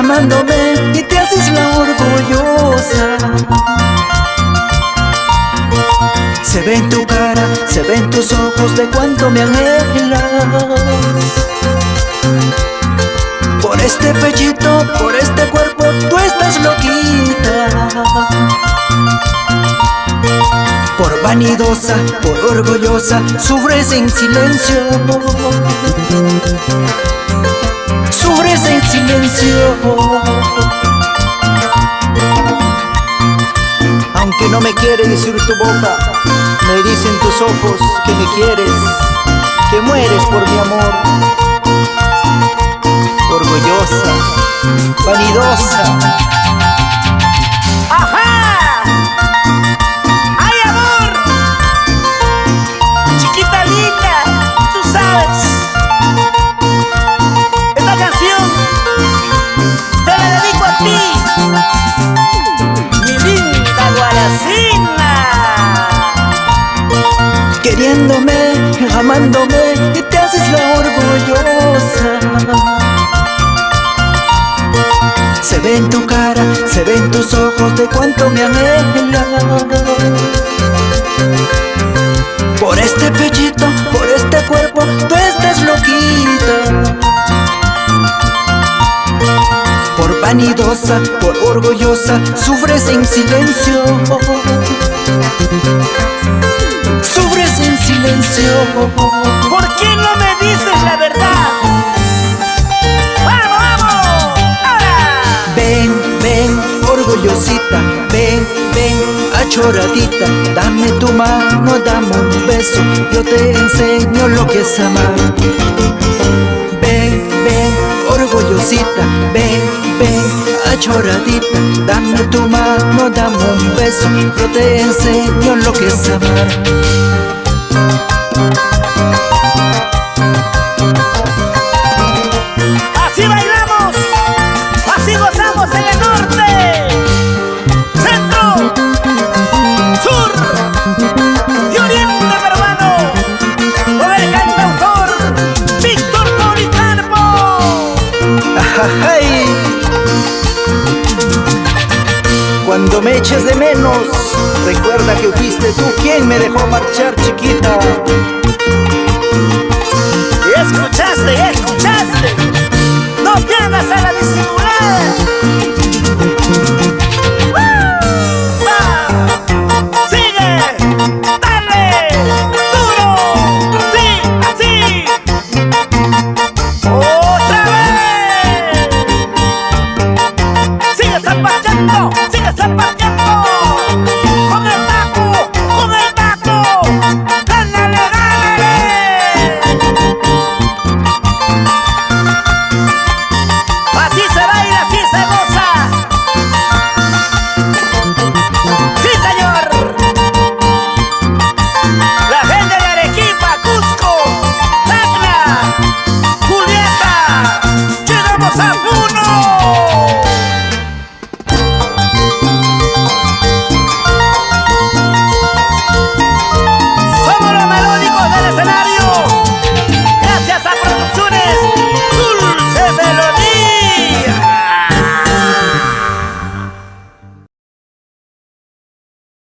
amándome y te haces la orgullosa. Se ve en tu cara, se ve en tus ojos de cuánto me anhelas. Por este pechito, por este cuerpo, tú estás loquita. Por vanidosa, por orgullosa, sufres en silencio. Sufres en silencio. Aunque no me quiere decir tu boca, me dicen tus ojos que me quieres, que mueres por mi amor. Orgullosa, vanidosa. ¡Ajá! ¡Ay, amor! Chiquita linda, tú sabes. Esta canción te la dedico a ti, mi linda Guaracina. Queriéndome, amándome y te haces la orgullosa. Se ve en tu cara, se ve en tus ojos de cuánto me anhelas. Por este pechito, por este cuerpo, tú estás loquita. Por vanidosa, por orgullosa, sufres en silencio. Sufres en silencio. ¿Por qué no me dices la verdad? ¡Vamos, vamos! ¡Ahora! Ven, ven, orgullosita, ven, ven, achoradita. Dame tu mano, dame un beso, yo te enseño lo que es amar. Ven, ven, orgullosita, ven, ven, achoradita. Dame tu mano, dame un beso, yo te enseño lo que es amar. Así bailamos, así gozamos en el norte, centro, sur y oriente peruano, con el cantautor Víctor Policarpo. ¡Ay! Cuando me eches de menos, recuerda que fuiste tú quien me dejó marchar, chiquita. Escuchaste, escuchaste. No te hagas a la disimulada.